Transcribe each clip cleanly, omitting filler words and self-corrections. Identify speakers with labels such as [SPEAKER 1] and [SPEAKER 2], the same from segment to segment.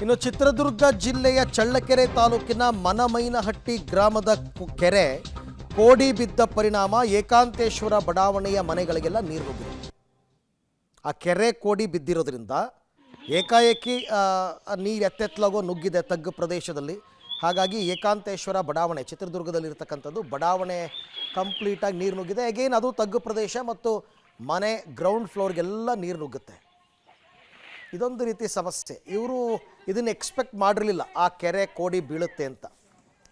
[SPEAKER 1] ಇನ್ನು ಚಿತ್ರದುರ್ಗ ಜಿಲ್ಲೆಯ ಚಳ್ಳಕೆರೆ ತಾಲೂಕಿನ ಮನಮೈನಹಟ್ಟಿ ಗ್ರಾಮದ ಕೆರೆ ಕೋಡಿ ಬಿದ್ದ ಪರಿಣಾಮ ಏಕಾಂತೇಶ್ವರ ಬಡಾವಣೆಯ ಮನೆಗಳಿಗೆಲ್ಲ ನೀರು ನುಗ್ಗಿದೆ. ಆ ಕೆರೆ ಕೋಡಿ ಬಿದ್ದಿರೋದ್ರಿಂದ ಏಕಾಏಕಿ ನೀರು ಎತ್ತೆತ್ತಲಾಗೋ ನುಗ್ಗಿದೆ ತಗ್ಗು ಪ್ರದೇಶದಲ್ಲಿ. ಹಾಗಾಗಿ ಏಕಾಂತೇಶ್ವರ ಬಡಾವಣೆ ಚಿತ್ರದುರ್ಗದಲ್ಲಿರ್ತಕ್ಕಂಥದ್ದು ಬಡಾವಣೆ ಕಂಪ್ಲೀಟಾಗಿ ನೀರು ನುಗ್ಗಿದೆ. ಅಗೇನ್ ಅದು ತಗ್ಗು ಪ್ರದೇಶ ಮತ್ತು ಮನೆ ಗ್ರೌಂಡ್ ಫ್ಲೋರ್ಗೆಲ್ಲ ನೀರು ನುಗ್ಗುತ್ತೆ. ಇದೊಂದು ರೀತಿ ಸಮಸ್ಯೆ. ಇವರು ಇದನ್ನು ಎಕ್ಸ್ಪೆಕ್ಟ್ ಮಾಡಿರಲಿಲ್ಲ ಆ ಕೆರೆ ಕೋಡಿ ಬೀಳುತ್ತೆ ಅಂತ.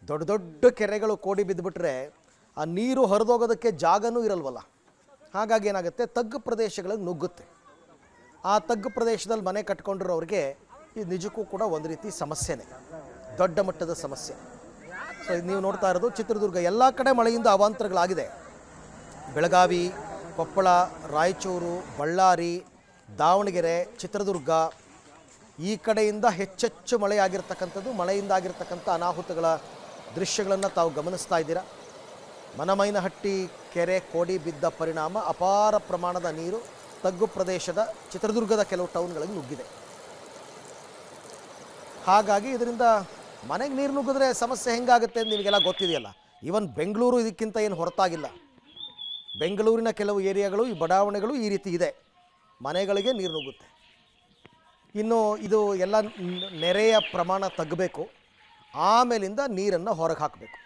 [SPEAKER 1] ದೊಡ್ಡ ದೊಡ್ಡ ಕೆರೆಗಳು ಕೋಡಿ ಬಿದ್ದುಬಿಟ್ರೆ ಆ ನೀರು ಹರಿದೋಗೋದಕ್ಕೆ ಜಾಗನೂ ಇರಲ್ವಲ್ಲ. ಹಾಗಾಗಿ ಏನಾಗುತ್ತೆ, ತಗ್ಗು ಪ್ರದೇಶಗಳಿಗೆ ನುಗ್ಗುತ್ತೆ. ಆ ತಗ್ಗು ಪ್ರದೇಶದಲ್ಲಿ ಮನೆ ಕಟ್ಕೊಂಡಿರೋರಿಗೆ ಇದು ನಿಜಕ್ಕೂ ಕೂಡ ಒಂದು ರೀತಿ ಸಮಸ್ಯೆನೇ, ದೊಡ್ಡ ಮಟ್ಟದ ಸಮಸ್ಯೆ. ಸೊ ಇದು ನೀವು ನೋಡ್ತಾ ಇರೋದು ಚಿತ್ರದುರ್ಗ. ಎಲ್ಲ ಕಡೆ ಮಳೆಯಿಂದ ಅವಾಂತರಗಳಾಗಿದೆ. ಬೆಳಗಾವಿ, ಕೊಪ್ಪಳ, ರಾಯಚೂರು, ಬಳ್ಳಾರಿ, ದಾವಣಗೆರೆ, ಚಿತ್ರದುರ್ಗ ಈ ಕಡೆಯಿಂದ ಹೆಚ್ಚೆಚ್ಚು ಮಳೆಯಾಗಿರ್ತಕ್ಕಂಥದ್ದು. ಮಳೆಯಿಂದ ಆಗಿರ್ತಕ್ಕಂಥ ಅನಾಹುತಗಳ ದೃಶ್ಯಗಳನ್ನು ತಾವು ಗಮನಿಸ್ತಾ ಇದ್ದೀರಾ. ಮನಮೈನಹಟ್ಟಿ ಕೆರೆ ಕೋಡಿ ಬಿದ್ದ ಪರಿಣಾಮ ಅಪಾರ ಪ್ರಮಾಣದ ನೀರು ತಗ್ಗು ಪ್ರದೇಶದ ಚಿತ್ರದುರ್ಗದ ಕೆಲವು ಟೌನ್ಗಳಿಗೆ ನುಗ್ಗಿದೆ. ಹಾಗಾಗಿ ಇದರಿಂದ ಮನೆಗೆ ನೀರು ನುಗ್ಗಿದ್ರೆ ಸಮಸ್ಯೆ ಹೆಂಗಾಗುತ್ತೆ ಅಂತ ನಿಮಗೆಲ್ಲ ಗೊತ್ತಿದೆಯಲ್ಲ. ಈವನ್ ಬೆಂಗಳೂರು ಇದಕ್ಕಿಂತ ಏನು ಹೊರತಾಗಿಲ್ಲ. ಬೆಂಗಳೂರಿನ ಕೆಲವು ಏರಿಯಾಗಳು, ಈ ಬಡಾವಣೆಗಳು ಈ ರೀತಿ ಇದೆ, ಮನೆಗಳಿಗೆ ನೀರು ನುಗ್ಗುತ್ತೆ. ಇನ್ನು ಇದು ಎಲ್ಲ ನೆರೆಯ ಪ್ರಮಾಣ ತಗ್ಗಬೇಕು, ಆಮೇಲಿಂದ ನೀರನ್ನು ಹೊರಗೆ ಹಾಕಬೇಕು.